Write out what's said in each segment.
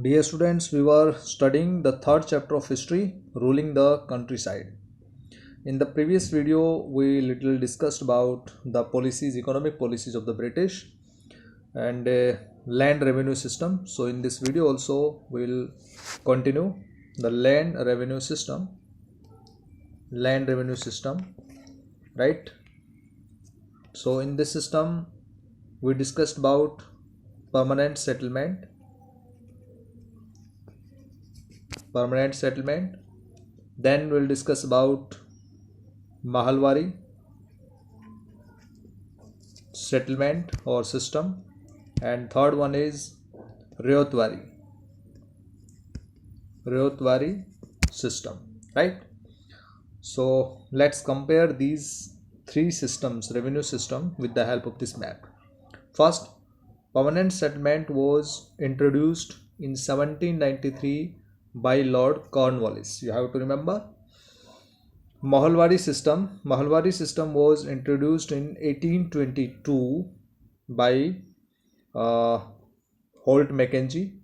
Dear students, we were studying the third chapter of history, ruling the countryside. In the previous video, we little discussed about the policies, economic policies of the British and land revenue system. So in this video also, we will continue the land revenue system, right? So in this system, we discussed about permanent settlement, then we'll discuss about Mahalwari settlement or system, and third one is Ryotwari system, right? So let's compare these three systems, revenue system, with the help of this map. First, permanent settlement was introduced in 1793 by Lord Cornwallis. You have to remember. Mahalwari system was introduced in 1822 by Holt Mackenzie,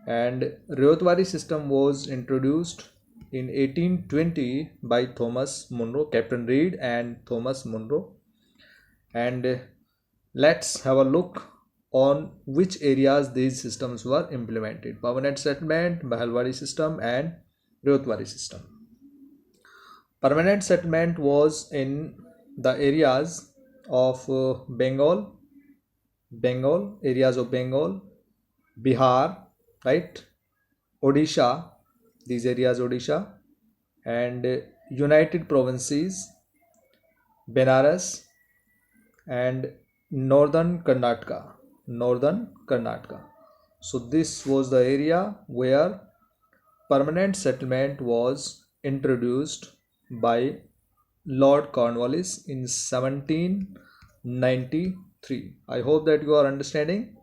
and Ryotwari system was introduced in 1820 by Thomas Munro, Captain Reed and Thomas Munro. And let's have a look on which areas these systems were implemented: permanent settlement, Mahalwari system and Ryotwari system. Permanent settlement was in the areas of Bengal, Bihar, right, Odisha, these areas Odisha, and United Provinces, Benares, and northern Karnataka. So this was the area where permanent settlement was introduced by Lord Cornwallis in 1793. I hope that you are understanding.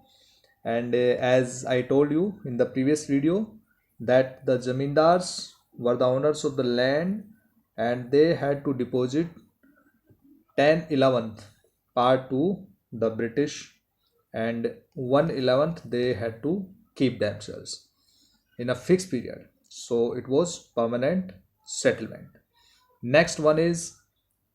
And as I told you in the previous video, that the zamindars were the owners of the land and they had to deposit 10/11 part to the British, and 1/11 they had to keep themselves in a fixed period. So it was permanent settlement. Next one is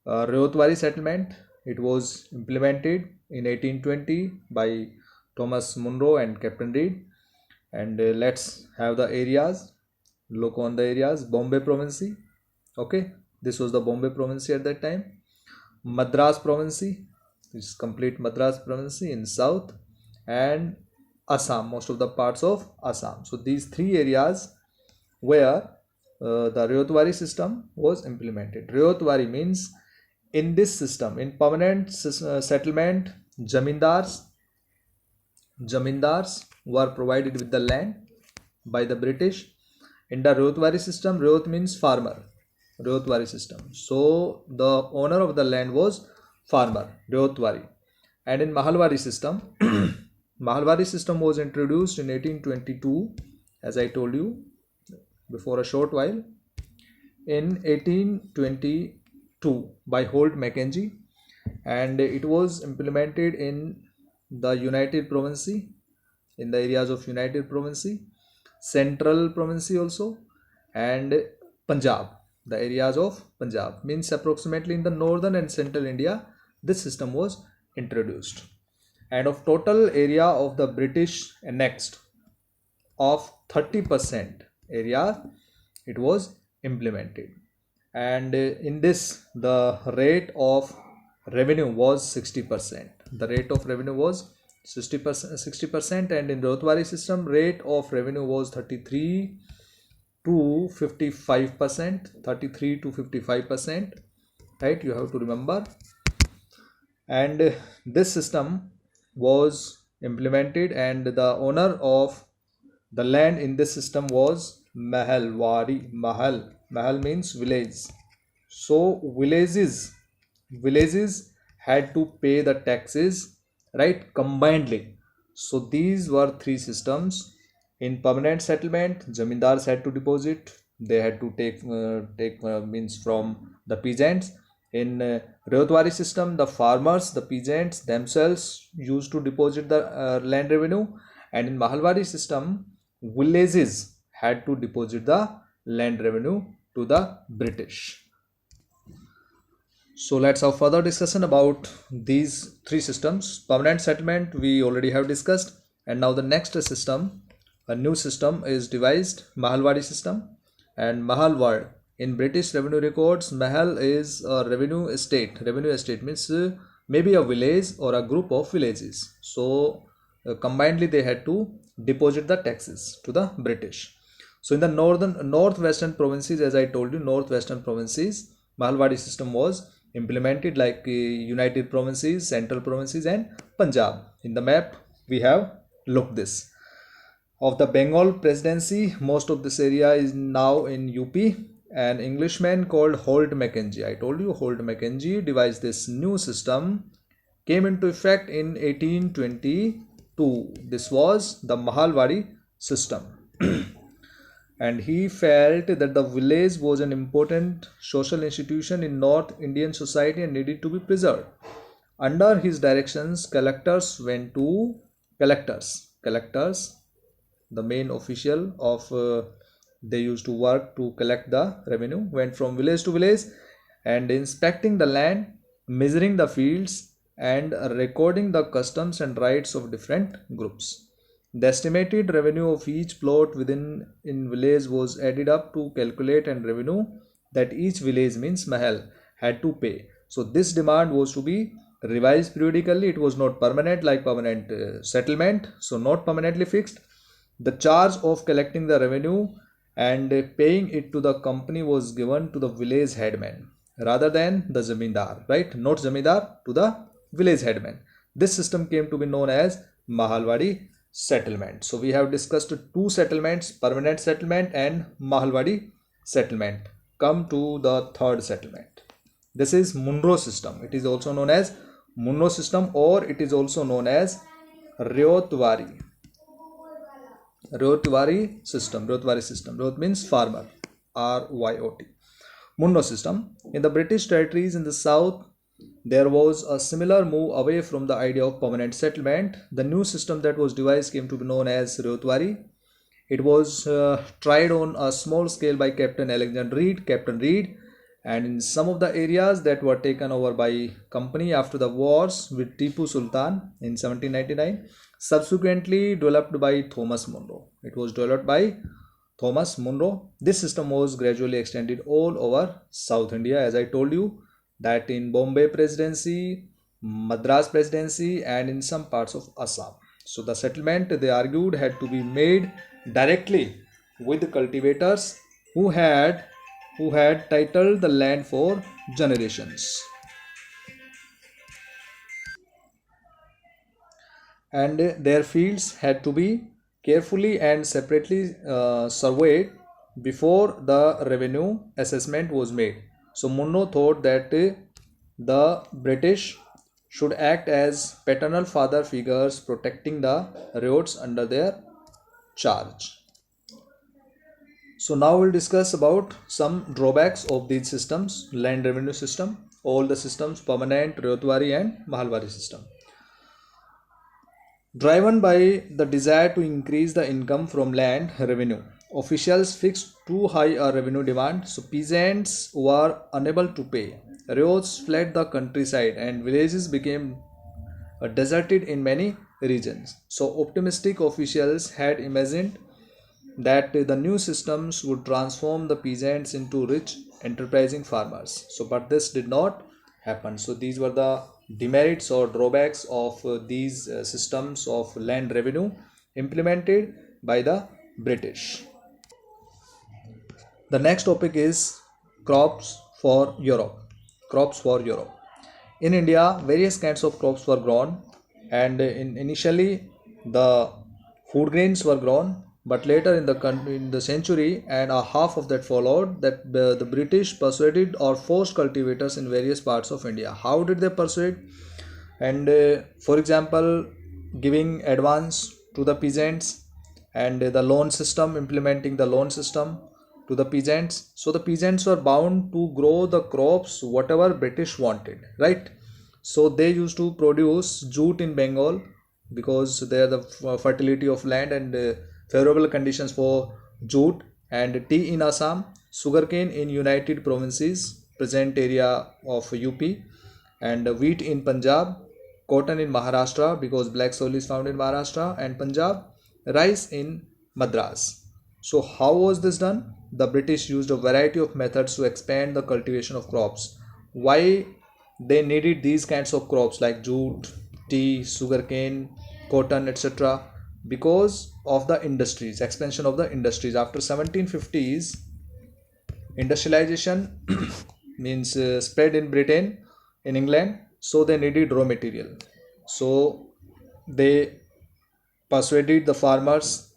Ryotwari settlement. It was implemented in 1820 by Thomas Munro and Captain Reed. And let's have the areas. Look on the areas. Bombay Province. Okay, this was the Bombay Province at that time. Madras Province, which is complete Madras Province in south, and Assam, most of the parts of Assam. So these three areas where the Ryotwari system was implemented. Ryotwari means, in this system, in permanent settlement, zamindars were provided with the land by the British. In the Ryotwari system, Ryot means farmer. Ryotwari system. So the owner of the land was farmer, Ryotwari. And in Mahalwari system, Mahalwari system was introduced in 1822, as I told you before a short while, in 1822 by Holt Mackenzie, and it was implemented in the United Province, in the areas of United Province, Central Province also, and Punjab, the areas of Punjab, means approximately in the northern and central India this system was introduced. And of total area of the British annexed of 30% area, it was implemented. And in this, the rate of revenue was 60%. The rate of revenue was 60%, and in Ryotwari system, rate of revenue was 33 to 55%, right? You have to remember. And this system was implemented, and the owner of the land in this system was Mahalwari. Mahal means village. So villages had to pay the taxes, right, combinedly. So these were three systems. In permanent settlement, zamindars had to deposit. They had to take means from the peasants. In Ryotwari system, the farmers, the peasants themselves used to deposit the land revenue. And in Mahalwari system, villages had to deposit the land revenue to the British. So let's have further discussion about these three systems. Permanent settlement we already have discussed, and now the next system, a new system is devised, Mahalwadi system. And Mahalwad in British revenue records, Mahal is a revenue estate. Revenue estate means maybe a village or a group of villages. So combinedly they had to deposit the taxes to the British. So in the northwestern provinces, as I told you, northwestern provinces, Mahalwadi system was implemented, like United Provinces, Central Provinces, and Punjab. In the map we have looked this. Of the Bengal presidency, most of this area is now in UP. An Englishman called Holt Mackenzie, I told you, Holt Mackenzie devised this new system, came into effect in 1822. This was the Mahalwadi system. And he felt that the village was an important social institution in North Indian society and needed to be preserved. Under his directions, collectors, the main official of they used to work to collect the revenue, went from village to village and inspecting the land, measuring the fields, and recording the customs and rights of different groups. The estimated revenue of each plot within in village was added up to calculate and revenue that each village, means Mahal, had to pay. So this demand was to be revised periodically. It was not permanent like permanent settlement, so not permanently fixed. The charge of collecting the revenue and paying it to the company was given to the village headman rather than the zamindar, right? Not zamindar, to the village headman. This system came to be known as Mahalwadi settlement. So we have discussed two settlements, permanent settlement and Mahalwadi settlement. Come to the third settlement. This is Munro system. It is also known as Munro system, or it is also known as Ryotwari. Ryotwari system. Ryot means farmer. RYOT. Munro system. In the British territories in the south, there was a similar move away from the idea of permanent settlement. The new system that was devised came to be known as Ryotwari. It was tried on a small scale by Captain Reed, and in some of the areas that were taken over by company after the wars with Tipu Sultan in 1799, subsequently developed by Thomas Munro. It was developed by Thomas Munro. This system was gradually extended all over South India, as I told you, that in Bombay Presidency, Madras Presidency, and in some parts of Assam. So the settlement, they argued, had to be made directly with the cultivators who had titled the land for generations, and their fields had to be carefully and separately surveyed before the revenue assessment was made. So Munro thought that the British should act as paternal father figures, protecting the ryots under their charge. So now we'll discuss about some drawbacks of these systems, land revenue system, all the systems, permanent, Ryotwari and Mahalwadi system. Driven by the desire to increase the income from land revenue, officials fixed too high a revenue demand, so peasants were unable to pay. Ryots fled the countryside and villages became deserted in many regions. So optimistic officials had imagined that the new systems would transform the peasants into rich, enterprising farmers. So, but this did not happen. So, these were the demerits or drawbacks of these systems of land revenue implemented by the British. The next topic is crops for Europe. Crops for Europe. In India, various kinds of crops were grown, and initially the food grains were grown, but later in the century and a half of that followed, that the British persuaded or forced cultivators in various parts of India. How did they persuade? And for example, giving advance to the peasants, and the loan system, implementing the loan system to the peasants. So the peasants were bound to grow the crops whatever British wanted, right? So they used to produce jute in Bengal because there the fertility of land, and favorable conditions for jute and tea in Assam, sugarcane in United Provinces, present area of UP, and wheat in Punjab, cotton in Maharashtra because black soil is found in Maharashtra and Punjab, rice in Madras. So how was this done? The British used a variety of methods to expand the cultivation of crops. Why they needed these kinds of crops like jute, tea, sugarcane, cotton, etc.? Because of the industries, expansion of the industries. After 1750s, industrialization means spread in Britain, in England, so they needed raw material. So they persuaded the farmers,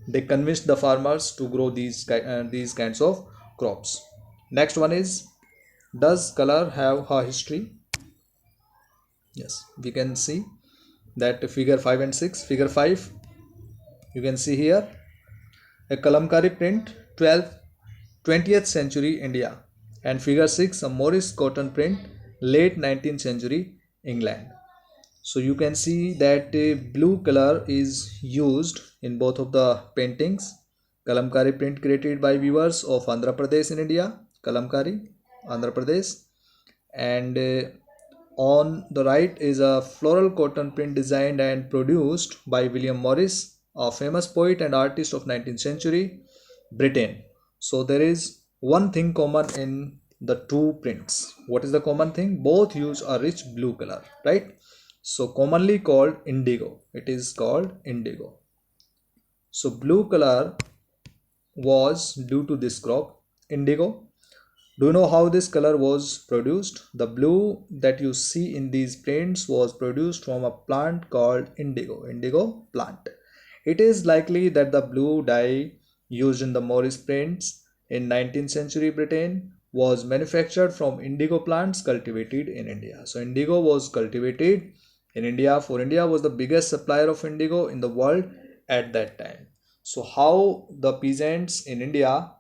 they convinced the farmers to grow these kinds of crops. Next one is, does color have a history? Yes, we can see that figure 5 and 6. Figure 5, you can see here a kalamkari print, 20th century India, and figure 6 a Morris cotton print, late 19th century England. So you can see that blue color is used in both of the paintings. Kalamkari print created by weavers of Andhra Pradesh in India, Kalamkari, Andhra Pradesh, and on the right is a floral cotton print designed and produced by William Morris, a famous poet and artist of 19th century Britain. So there is one thing common in the two prints. What is the common thing? Both use a rich blue color, right? So commonly called indigo. It is called indigo. So blue color was due to this crop, indigo. Do you know how this color was produced? The blue that you see in these prints was produced from a plant called indigo plant. It is likely that the blue dye used in the Morris prints in 19th century Britain was manufactured from indigo plants cultivated in India. So indigo was cultivated in India, for India was the biggest supplier of indigo in the world at that time. So how the peasants in India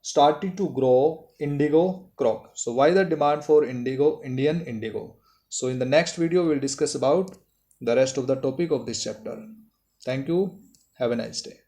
started to grow indigo crop. So why the demand for indigo, Indian indigo? So in the next video we'll discuss about the rest of the topic of this chapter. Thank you. Have a nice day.